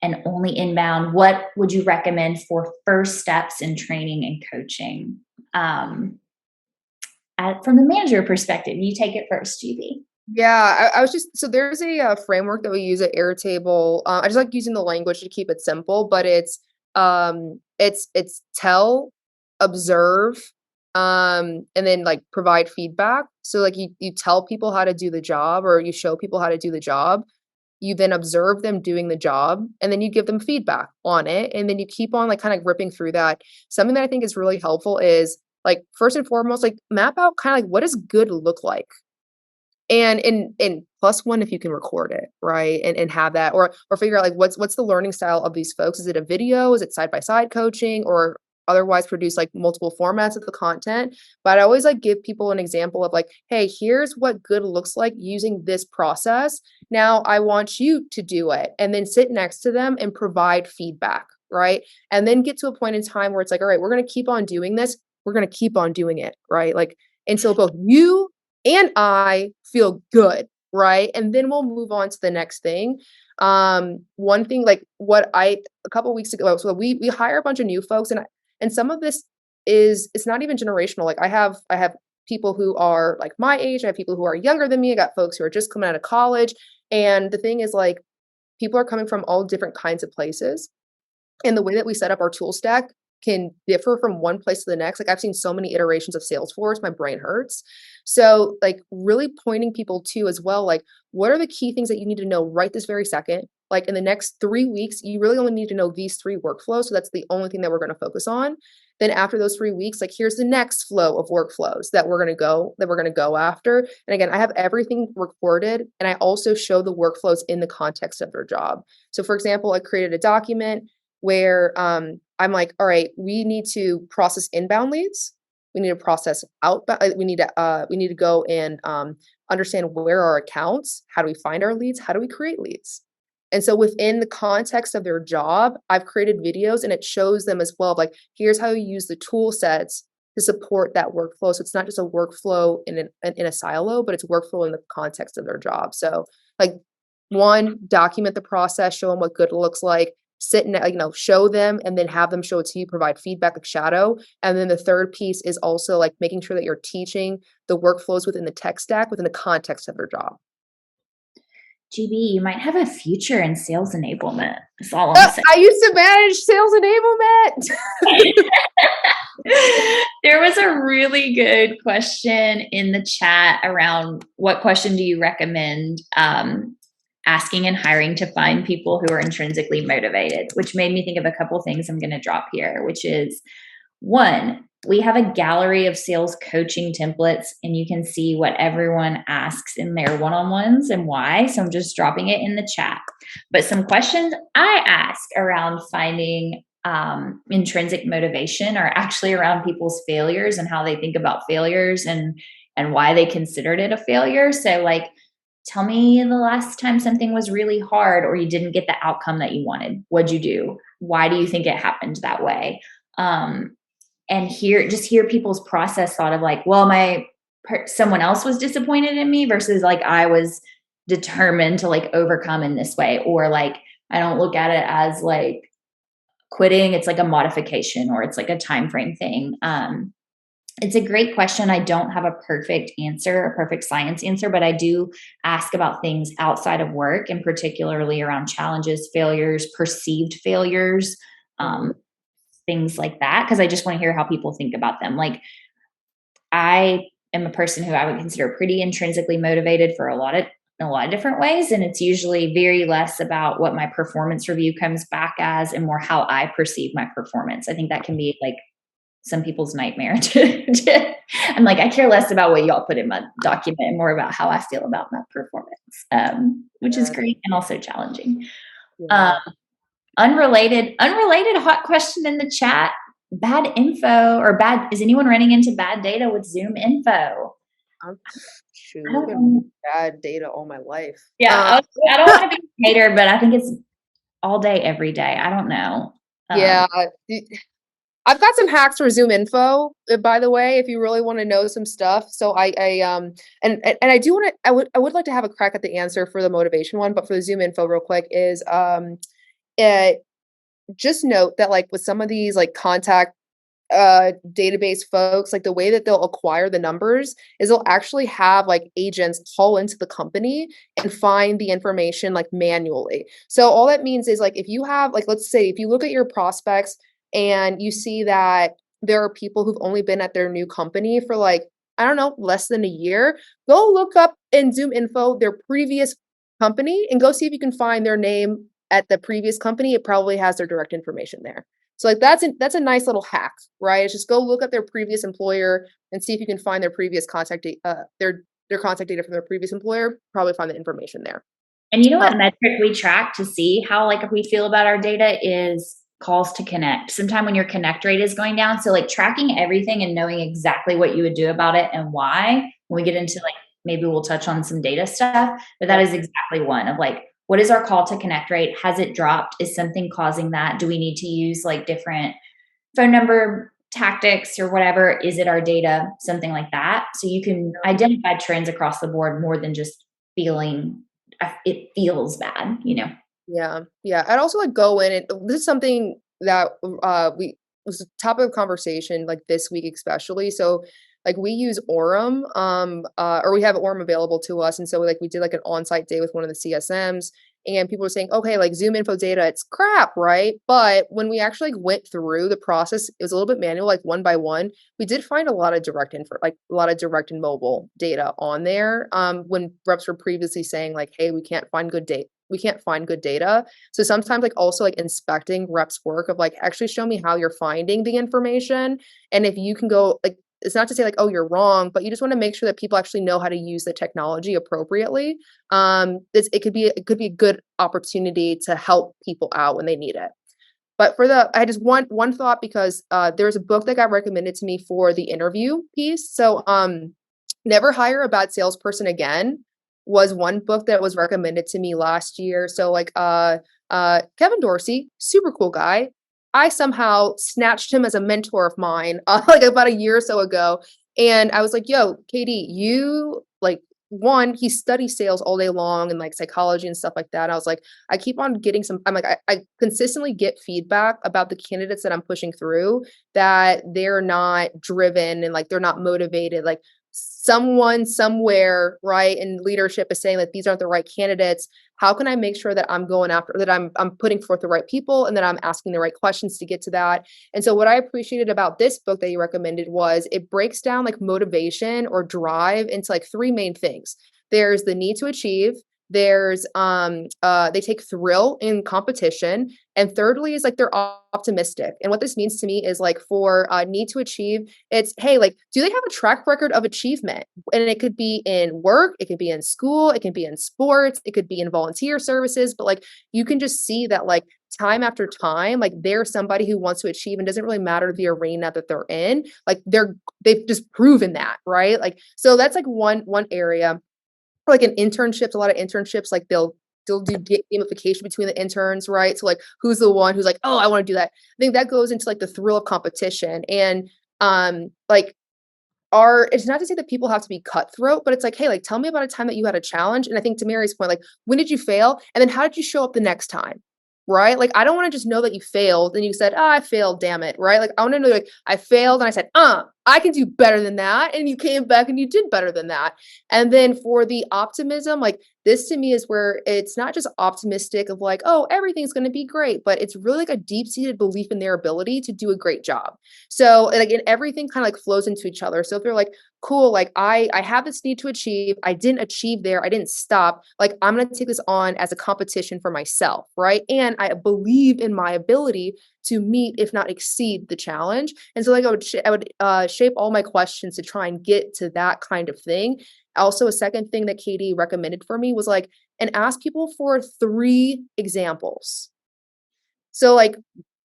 and only inbound. What would you recommend for first steps in training and coaching? From the manager perspective, you take it first, GB. Yeah, I was just, so there's a framework that we use at Airtable. I just like using the language to keep it simple, but it's tell, observe, and then like provide feedback. So like you tell people how to do the job or you show people how to do the job. You then observe them doing the job and then you give them feedback on it. And then you keep on like kind of ripping through that. Something that I think is really helpful is like, first and foremost, like map out kind of like what does good look like? And in +1 if you can record it, right? And have that or figure out like what's the learning style of these folks? Is it a video? Is it side-by-side coaching or otherwise produce like multiple formats of the content? But I always like give people an example of like, hey, here's what good looks like using this process. Now I want you to do it and then sit next to them and provide feedback, right? And then get to a point in time where it's like, all right, we're going to keep on doing this. We're going to keep on doing it, right? Like until both you and I feel good, right? And then we'll move on to the next thing. One thing like a couple of weeks ago, so we hire a bunch of new folks and some of this it's not even generational. Like I have people who are like my age, I have people who are younger than me, I got folks who are just coming out of college. And the thing is like people are coming from all different kinds of places. And the way that we set up our tool stack can differ from one place to the next. Like I've seen so many iterations of Salesforce, my brain hurts. So like really pointing people to as well, like what are the key things that you need to know right this very second? Like in the next 3 weeks, you really only need to know these 3 workflows. So that's the only thing that we're going to focus on. Then after those 3 weeks, like here's the next flow of workflows that we're going to go after. And again, I have everything recorded and I also show the workflows in the context of their job. So for example, I created a document where I'm like, all right, we need to process inbound leads. We need to process outbound. We need to go and understand where are our accounts. How do we find our leads? How do we create leads? And so within the context of their job, I've created videos and it shows them as well, like, here's how you use the tool sets to support that workflow. So it's not just a workflow in a silo, but it's workflow in the context of their job. So like One, document the process, show them what good looks like, sit and, show them, and then have them show it to you, provide feedback, like shadow. And then the third piece is also like making sure that you're teaching the workflows within the tech stack, within the context of their job. GB, you might have a future in sales enablement. That's all I'm saying. I used to manage sales enablement. There was a really good question in the chat around what question do you recommend asking and hiring to find people who are intrinsically motivated, which made me think of a couple things I'm going to drop here, which is one, we have a gallery of sales coaching templates and you can see what everyone asks in their one-on-ones and why. So I'm just dropping it in the chat. But some questions I ask around finding intrinsic motivation are actually around people's failures and how they think about failures and why they considered it a failure. So like, tell me the last time something was really hard or you didn't get the outcome that you wanted. What'd you do? Why do you think it happened that way? And hear people's process thought of like, well, someone else was disappointed in me versus like I was determined to like overcome in this way, or like I don't look at it as like quitting. It's like a modification or it's like a time frame thing. It's a great question. I don't have a perfect answer, a perfect science answer, but I do ask about things outside of work and particularly around challenges, failures, perceived failures, things like that, because I just want to hear how people think about them. Like I am a person who I would consider pretty intrinsically motivated for a lot of different ways. And it's usually very less about what my performance review comes back as and more how I perceive my performance. I think that can be like some people's nightmare. I'm like, I care less about what y'all put in my document and more about how I feel about my performance, which is great and also challenging. Yeah. Unrelated hot question in the chat. Bad info or is anyone running into bad data with Zoom info? Shoot, I've been bad data all my life. Yeah, I don't want to be a hater, but I think it's all day, every day. I don't know. Yeah. I've got some hacks for Zoom info, by the way, if you really want to know some stuff. So I I do want to, I would like to have a crack at the answer for the motivation one, but for the Zoom info real quick is, just note that like with some of these like contact database folks, like the way that they'll acquire the numbers is they'll actually have like agents call into the company and find the information like manually. So all that means is like if you have like, let's say if you look at your prospects and you see that there are people who've only been at their new company for like, I don't know, less than a year, go look up in Zoom info their previous company and go see if you can find their name at the previous company. It probably has their direct information there. So like that's a nice little hack, right? It's just go look up their previous employer and see if you can find their previous contact their contact data from their previous employer. Probably find the information there. And you know what metric we track to see how like we feel about our data is calls to connect. Sometime when your connect rate is going down. So like tracking everything and knowing exactly what you would do about it and why. When we get into like, maybe we'll touch on some data stuff, but that is exactly one of like, what is our call to connect rate? Has it dropped? Is something causing that? Do we need to use like different phone number tactics or whatever? Is it our data? Something like that. So you can identify trends across the board more than just feeling it feels bad, you know? Yeah. Yeah. I'd also like go in and this is something that was a topic of conversation like this week, especially. So like we use Orem, or we have Orem available to us. And so like we did like an on-site day with one of the CSMs and people were saying, okay, like Zoom info data, it's crap, right? But when we actually like, went through the process, it was a little bit manual, like one by one. We did find a lot of direct info, like a lot of direct and mobile data on there. When reps were previously saying like, hey, we can't find good data. We can't find good data. So sometimes like also like inspecting reps work of like, actually show me how you're finding the information. And if you can go like, it's not to say like, oh, you're wrong, but you just want to make sure that people actually know how to use the technology appropriately. It could be a good opportunity to help people out when they need it. But I just want one thought because there's a book that got recommended to me for the interview piece. So Never Hire a Bad Salesperson Again was one book that was recommended to me last year. So like Kevin Dorsey, super cool guy. I somehow snatched him as a mentor of mine like about a year or so ago. And I was like, yo, Katie, you like one, he studies sales all day long and like psychology and stuff like that. I was like, I keep on getting I consistently get feedback about the candidates that I'm pushing through that they're not driven and like they're not motivated. Like someone somewhere, right, in leadership is saying that these aren't the right candidates. How can I make sure that I'm going after that I'm putting forth the right people and that I'm asking the right questions to get to that? And so what I appreciated about this book that you recommended was it breaks down like motivation or drive into like three main things. There's the need to achieve, there's they take thrill in competition, and thirdly is like they're optimistic. And what this means to me is like for need to achieve, it's hey, like do they have a track record of achievement? And it could be in work, it could be in school, it can be in sports, it could be in volunteer services, but like you can just see that like time after time, like they're somebody who wants to achieve and doesn't really matter the arena that they're in. Like they've just proven that, right? Like so that's like one area. Like in internships, a lot of internships, like they'll do gamification between the interns, right? So like who's the one who's like, oh, I want to do that. I think that goes into like the thrill of competition. And like it's not to say that people have to be cutthroat, but it's like, hey, like tell me about a time that you had a challenge. And I think to Mary's point, like when did you fail? And then how did you show up the next time? Right? Like I don't want to just know that you failed and you said, I failed, damn it. Right? Like I want to know like I failed and I said, I can do better than that. And you came back and you did better than that. And then for the optimism, like this to me is where it's not just optimistic of like, oh, everything's going to be great, but it's really like a deep-seated belief in their ability to do a great job. So like and everything kind of like flows into each other. So if they're like, cool, like I have this need to achieve, I didn't achieve there, I didn't stop, like I'm going to take this on as a competition for myself, right? And I believe in my ability to meet, if not exceed, the challenge. And so like I would shape all my questions to try and get to that kind of thing. Also, a second thing that Katie recommended for me was like, and ask people for 3 examples. So like,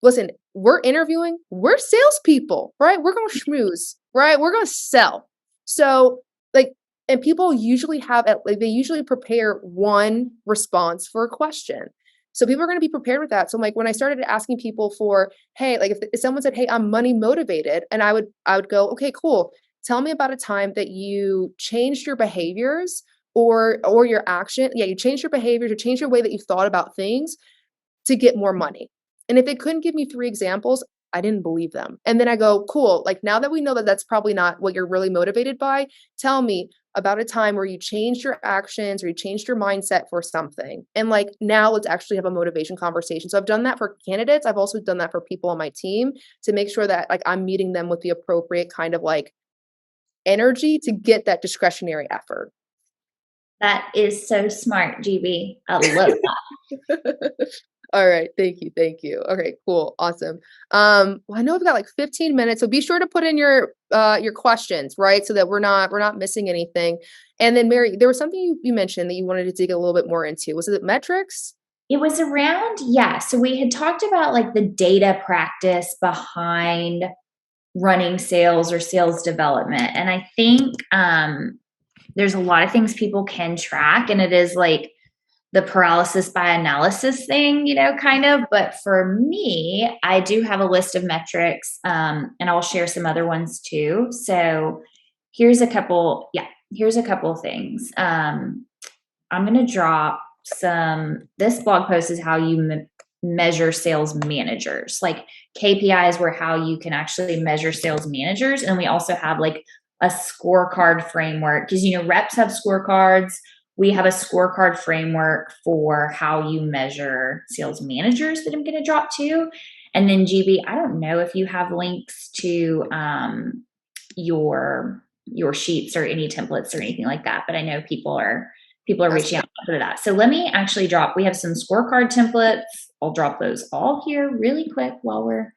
listen, we're interviewing, we're salespeople, right? We're gonna schmooze, right? We're gonna sell. So like, and people usually they usually prepare one response for a question. So people are going to be prepared with that. So like when I started asking people for, hey, like if someone said, hey, I'm money motivated, and I would go, okay, cool. Tell me about a time that you changed your behaviors or your action. Yeah, you changed your behaviors or changed your way that you thought about things to get more money. And if they couldn't give me 3 examples, I didn't believe them. And then I go, cool, like now that we know that that's probably not what you're really motivated by, tell me about a time where you changed your actions or you changed your mindset for something. And like now let's actually have a motivation conversation. So I've done that for candidates. I've also done that for people on my team to make sure that like I'm meeting them with the appropriate kind of like energy to get that discretionary effort. That is so smart, GB. I love that. All right. Thank you. Thank you. Okay, cool. Awesome. Well, I know we've got like 15 minutes, so be sure to put in your questions, right? So that we're not missing anything. And then Mary, there was something you mentioned that you wanted to dig a little bit more into. Was it metrics? It was around, yeah. So we had talked about like the data practice behind running sales or sales development. And I think there's a lot of things people can track, and it is like the paralysis by analysis thing, kind of. But for me, I do have a list of metrics, and I'll share some other ones too. So here's a couple of things. I'm going to drop this blog post is how you measure sales managers. Like KPIs were how you can actually measure sales managers. And we also have like a scorecard framework because, reps have scorecards. We have a scorecard framework for how you measure sales managers that I'm going to drop to. And then GB, I don't know if you have links to your sheets or any templates or anything like that, but I know people are reaching out for that. So let me actually we have some scorecard templates. I'll drop those all here really quick while we're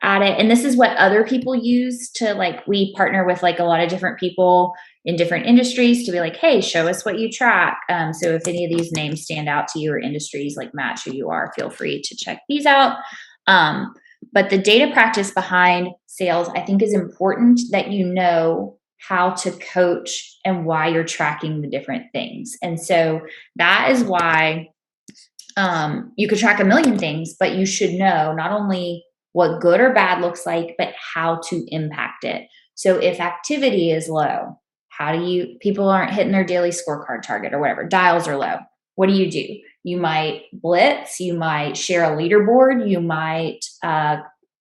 at it. And this is what other people use to we partner with a lot of different people in different industries to be like, hey, show us what you track. So if any of these names stand out to you or industries match who you are, feel free to check these out. But the data practice behind sales, I think, is important that you know how to coach and why you're tracking the different things. And so that is why you could track a million things, but you should know not only what good or bad looks like, but how to impact it. So if activity is low, people aren't hitting their daily scorecard target or whatever, dials are low. What do? You might blitz, you might share a leaderboard, you might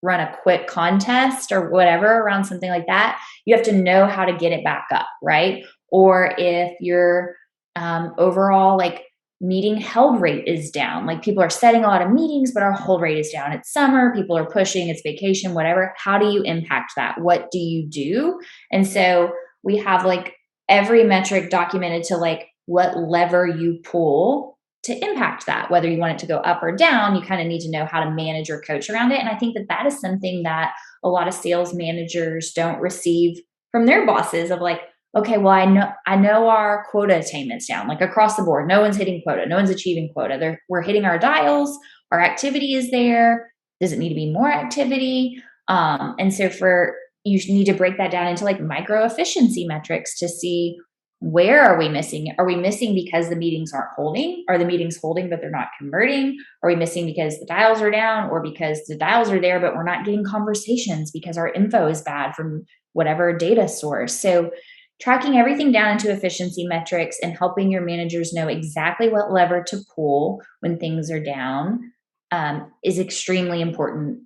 run a quick contest or whatever around something like that. You have to know how to get it back up, right? Or if your overall like meeting held rate is down, like people are setting a lot of meetings, but our hold rate is down. It's summer, people are pushing, it's vacation, whatever. How do you impact that? What do you do? And so we have like every metric documented to like what lever you pull to impact that, whether you want it to go up or down. You kind of need to know how to manage or coach around it. And I think that is something that a lot of sales managers don't receive from their bosses of like, okay, well, I know our quota attainment's down, like across the board. No one's hitting quota. No one's achieving quota. We're hitting our dials. Our activity is there. Does it need to be more activity? And so you need to break that down into like micro efficiency metrics to see, where are we missing? Are we missing because the meetings aren't holding? Are the meetings holding, but they're not converting? Are we missing because the dials are down, or because the dials are there, but we're not getting conversations because our info is bad from whatever data source? So tracking everything down into efficiency metrics and helping your managers know exactly what lever to pull when things are down is extremely important,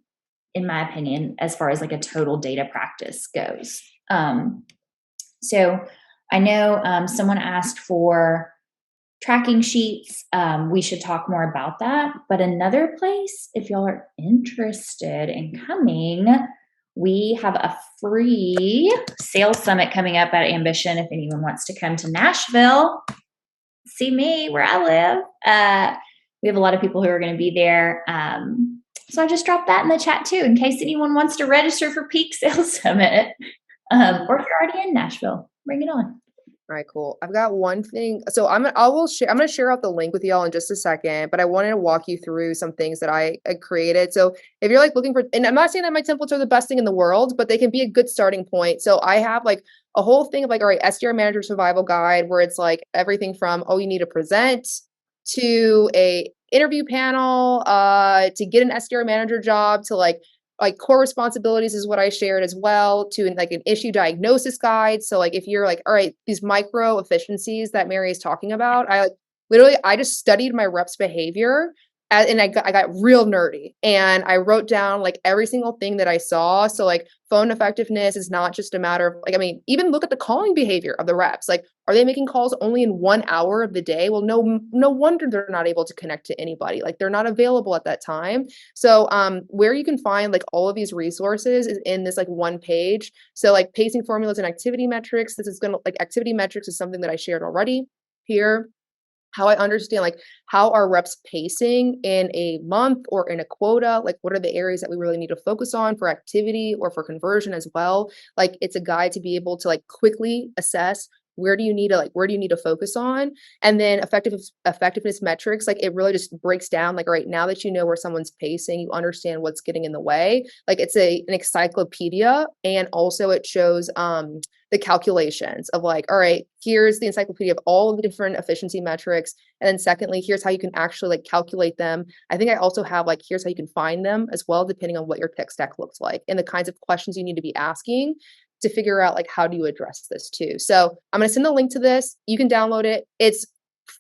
in my opinion, as far as like a total data practice goes. So I know someone asked for tracking sheets. We should talk more about that. But another place, if y'all are interested in coming, we have a free sales summit coming up at Ambition. If anyone wants to come to Nashville, see me where I live. We have a lot of people who are going to be there. So I just dropped that in the chat too, in case anyone wants to register for Peak Sales Summit. Or if you're already in Nashville, bring it on. All right, cool. I've got one thing. So I'm going to share out the link with y'all in just a second, but I wanted to walk you through some things that I created. So if you're like looking for, and I'm not saying that my templates are the best thing in the world, but they can be a good starting point. So I have like a whole thing of like, all right, SDR Manager Survival Guide, where it's like everything from, oh, you need to present, to a interview panel, to get an SDR manager job, to like core responsibilities is what I shared as well, to like an issue diagnosis guide. So like if you're like, all right, these micro efficiencies that Mary is talking about, I just studied my reps' behavior, and I got real nerdy, and I wrote down like every single thing that I saw. So like phone effectiveness is not just a matter of like, I mean, even look at the calling behavior of the reps. Like, are they making calls only in 1 hour of the day? Well, no wonder they're not able to connect to anybody. Like they're not available at that time. So where you can find like all of these resources is in this like one page. So like pacing formulas and activity metrics. This is going to like activity metrics is something that I shared already here. How I understand like how are reps pacing in a month or in a quota, like what are the areas that we really need to focus on for activity or for conversion as well. Like it's a guide to be able to like quickly assess where do you need to focus on. And then effectiveness metrics, like it really just breaks down like, all right, now that you know where someone's pacing, you understand what's getting in the way. Like it's an encyclopedia, and also it shows the calculations of like, all right, here's the encyclopedia of all of the different efficiency metrics. And then secondly, here's how you can actually like calculate them. I think I also have like, here's how you can find them as well, depending on what your tech stack looks like and the kinds of questions you need to be asking to figure out like, how do you address this too? So I'm going to send the link to this. You can download it. It's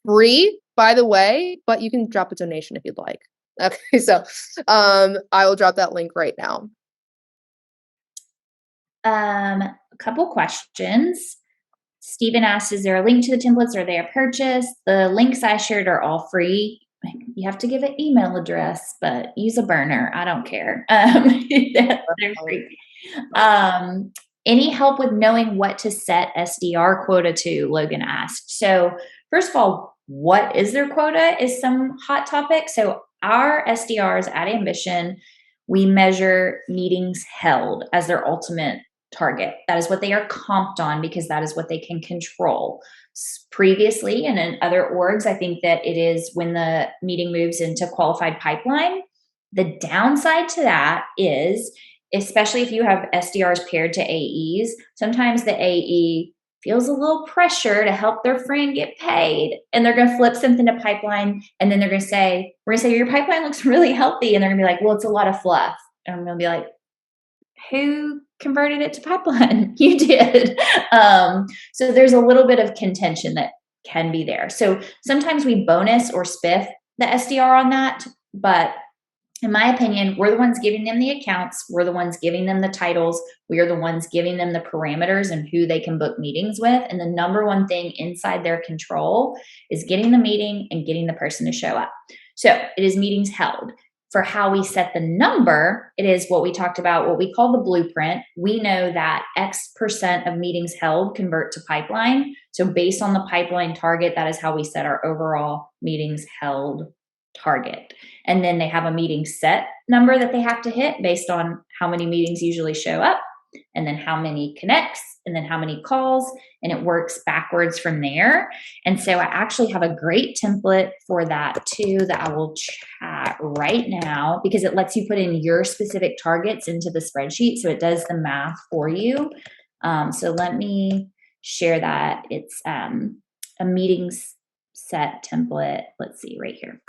free, by the way, but you can drop a donation if you'd like. Okay. So I will drop that link right now. A couple questions. Stephen asked, is there a link to the templates? Are they a purchase? The links I shared are all free. You have to give an email address, but use a burner. I don't care. They're free. Any help with knowing what to set SDR quota to? Logan asked. So first of all, what is their quota is some hot topic. So our SDRs at Ambition, we measure meetings held as their ultimate target. That is what they are comped on because that is what they can control. Previously, and in other orgs, I think that it is when the meeting moves into qualified pipeline. The downside to that is, especially if you have SDRs paired to AEs, sometimes the AE feels a little pressure to help their friend get paid. And they're going to flip something to pipeline. And then they're going to say, we're going to say, your pipeline looks really healthy. And they're going to be like, well, it's a lot of fluff. And I'm going to be like, who converted it to pipeline. You did. So there's a little bit of contention that can be there. So sometimes we bonus or spiff the SDR on that, but in my opinion, we're the ones giving them the accounts. We're the ones giving them the titles. We are the ones giving them the parameters and who they can book meetings with. And the number one thing inside their control is getting the meeting and getting the person to show up. So it is meetings held. For how we set the number, it is what we talked about, what we call the blueprint. We know that X% of meetings held convert to pipeline. So based on the pipeline target, that is how we set our overall meetings held target. And then they have a meeting set number that they have to hit based on how many meetings usually show up, and then how many connects, and then how many calls, and it works backwards from there. And so I actually have a great template for that too that I will chat right now, because it lets you put in your specific targets into the spreadsheet. So it does the math for you. So let me share that. It's a meetings set template. Let's see right here.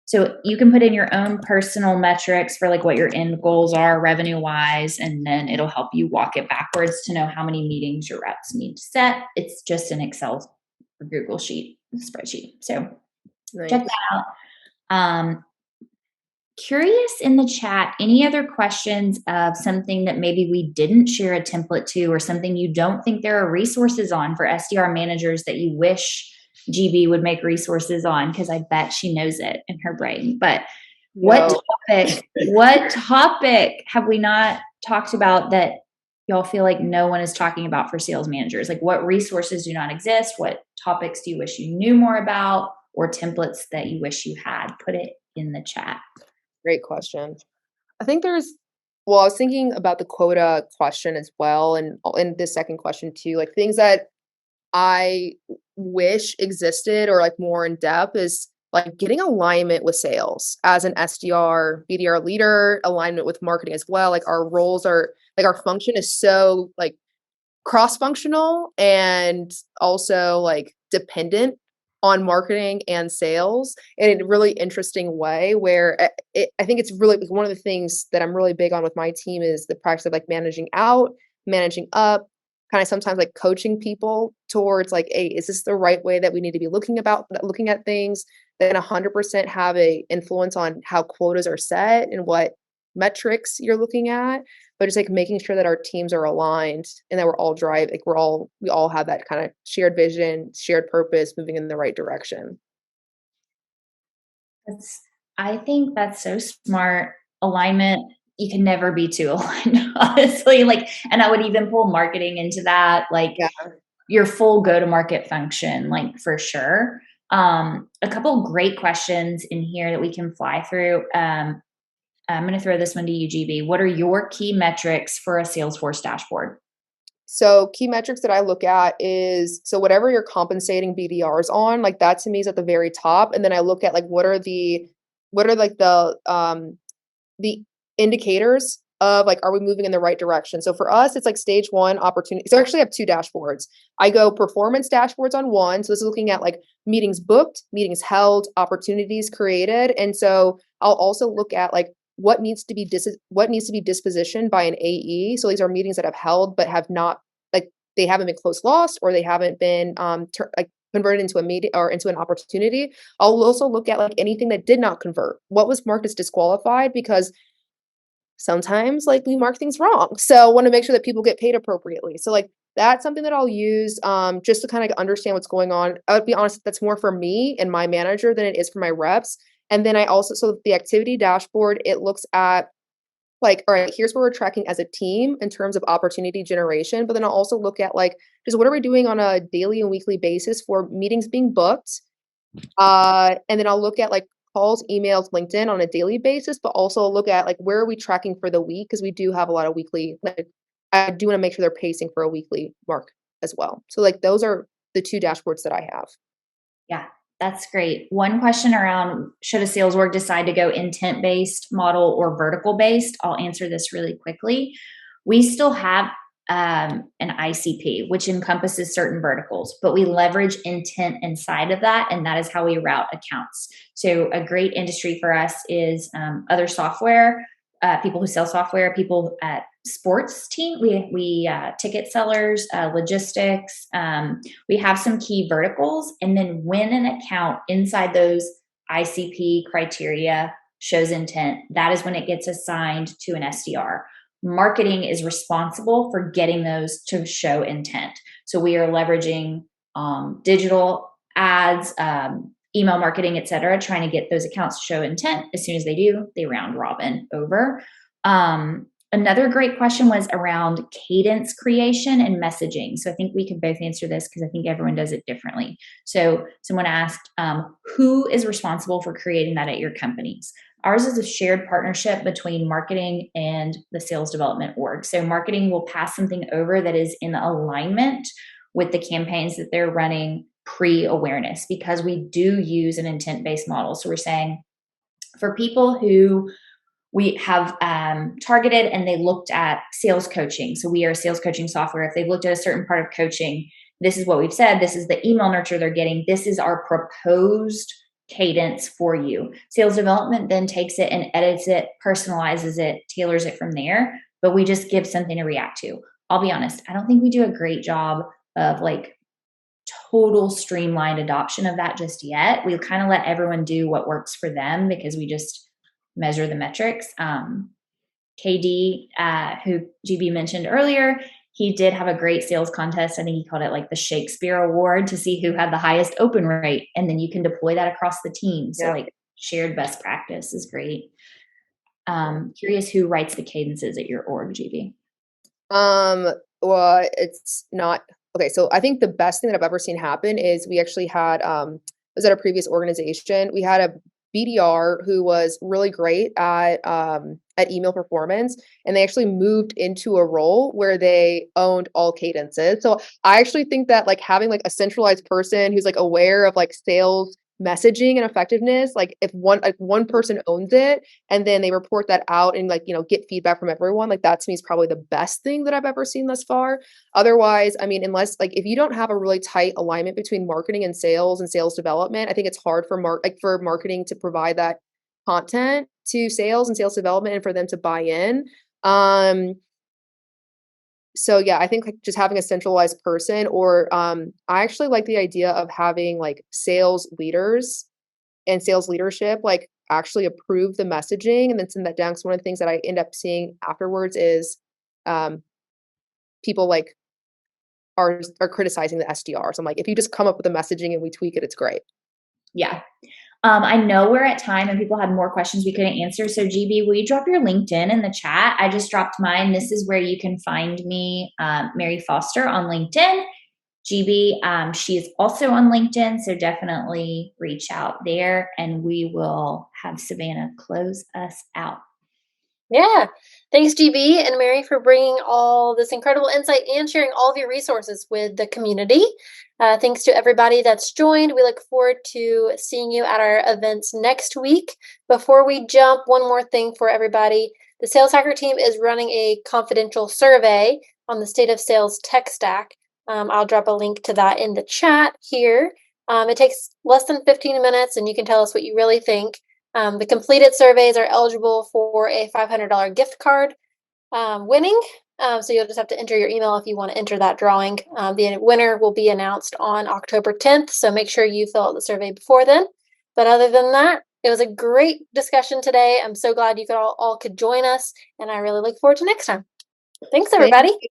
So you can put in your own personal metrics for like what your end goals are revenue wise, and then it'll help you walk it backwards to know how many meetings your reps need to set. It's just an Excel or Google sheet spreadsheet. So Nice. check that out. Curious in the chat, any other questions of something that maybe we didn't share a template to, or something you don't think there are resources on for SDR managers that you wish GB would make resources on? Because I bet she knows it in her brain. But what topic have we not talked about that y'all feel like no one is talking about for sales managers? Like, what resources do not exist? What topics do you wish you knew more about, or templates that you wish you had? Put it in the chat. Great question. I think I was thinking about the quota question as well, and this second question too, like things that I wish existed or like more in depth is like getting alignment with sales as an SDR, BDR leader, alignment with marketing as well. Like our roles are like our function is so like cross-functional and also like dependent on marketing and sales in a really interesting way where I think it's really one of the things that I'm really big on with my team is the practice of like managing out, managing up, kind of sometimes like coaching people towards like, hey, is this the right way that we need to be looking at things? Then 100% have a influence on how quotas are set and what metrics you're looking at, but just like making sure that our teams are aligned and that we're all we all have that kind of shared vision, shared purpose, moving in the right direction. I think that's so smart. Alignment, you can never be too aligned, honestly. Like, and I would even pull marketing into that, like your full go-to-market function, like for sure. A couple great questions in here that we can fly through. I'm going to throw this one to you, GB. What are your key metrics for a Salesforce dashboard? So key metrics that I look at is, so whatever you're compensating BDRs on, like that to me is at the very top. And then I look at like, what are like the indicators of like, are we moving in the right direction? So for us, it's like stage one opportunity. So I actually have two dashboards. I go performance dashboards on one. So this is looking at like meetings booked, meetings held, opportunities created. And so I'll also look at like, what needs to be dispositioned by an AE. So these are meetings that have held but have not, like they haven't been close lost, or they haven't been converted into a meeting or into an opportunity. I'll also look at like anything that did not convert. What was marked as disqualified? Because sometimes like we mark things wrong. So I want to make sure that people get paid appropriately. So like that's something that I'll use just to kind of understand what's going on. I would be honest, that's more for me and my manager than it is for my reps. And then I also, so the activity dashboard, it looks at like, all right, here's where we're tracking as a team in terms of opportunity generation. But then I'll also look at like, just what are we doing on a daily and weekly basis for meetings being booked? And then I'll look at like calls, emails, LinkedIn on a daily basis, but also look at like, where are we tracking for the week? Because we do have a lot of weekly, like I do want to make sure they're pacing for a weekly mark as well. So like, those are the two dashboards that I have. Yeah. That's great. One question around, should a sales org decide to go intent-based model or vertical-based? I'll answer this really quickly. We still have an ICP, which encompasses certain verticals, but we leverage intent inside of that, and that is how we route accounts. So a great industry for us is other software people who sell software, people at sports team. We ticket sellers, logistics. We have some key verticals, and then when an account inside those ICP criteria shows intent, that is when it gets assigned to an SDR. Marketing is responsible for getting those to show intent. So we are leveraging digital ads, email marketing, et cetera, trying to get those accounts to show intent. As soon as they do, they round robin over. Another great question was around cadence creation and messaging. So I think we could both answer this because I think everyone does it differently. So someone asked, who is responsible for creating that at your companies? Ours is a shared partnership between marketing and the sales development org. So marketing will pass something over that is in alignment with the campaigns that they're running pre-awareness, because we do use an intent-based model. So we're saying for people who we have targeted and they looked at sales coaching. So we are sales coaching software. If they've looked at a certain part of coaching, this is what we've said. This is the email nurture they're getting. This is our proposed cadence for you. Sales development then takes it and edits it, personalizes it, tailors it from there. But we just give something to react to. I'll be honest, I don't think we do a great job of like total streamlined adoption of that just yet. We kind of let everyone do what works for them because we just measure the metrics. KD, who GB mentioned earlier, he did have a great sales contest. I think he called it like the Shakespeare Award to see who had the highest open rate. And then you can deploy that across the team. So like shared best practice is great. Curious who writes the cadences at your org, GB? Well, it's not okay. So I think the best thing that I've ever seen happen is we actually had was at a previous organization. We had a BDR who was really great at email performance, and they actually moved into a role where they owned all cadences. So I actually think that like having like a centralized person who's like aware of like sales messaging and effectiveness, like if one person owns it and then they report that out and like, you know, get feedback from everyone, like that to me is probably the best thing that I've ever seen thus far. Otherwise, I mean, unless like if you don't have a really tight alignment between marketing and sales development, I think it's hard for marketing to provide that content to sales and sales development and for them to buy in. So yeah, I think like just having a centralized person, or I actually like the idea of having like sales leaders and sales leadership like actually approve the messaging and then send that down. Because one of the things that I end up seeing afterwards is people like are criticizing the SDRs. I'm like, if you just come up with the messaging and we tweak it, it's great. Yeah. I know we're at time and people had more questions we couldn't answer. So GB, will you drop your LinkedIn in the chat? I just dropped mine. This is where you can find me, Mary Foster on LinkedIn. GB, she is also on LinkedIn. So definitely reach out there and we will have Savannah close us out. Yeah. Thanks, GB and Mary, for bringing all this incredible insight and sharing all of your resources with the community. Thanks to everybody that's joined. We look forward to seeing you at our events next week. Before we jump, one more thing for everybody. The Sales Hacker team is running a confidential survey on the state of sales tech stack. I'll drop a link to that in the chat here. It takes less than 15 minutes, and you can tell us what you really think. The completed surveys are eligible for a $500 gift card winning. So you'll just have to enter your email if you want to enter that drawing. The winner will be announced on October 10th. So make sure you fill out the survey before then. But other than that, it was a great discussion today. I'm so glad you all could join us. And I really look forward to next time. Thanks, everybody.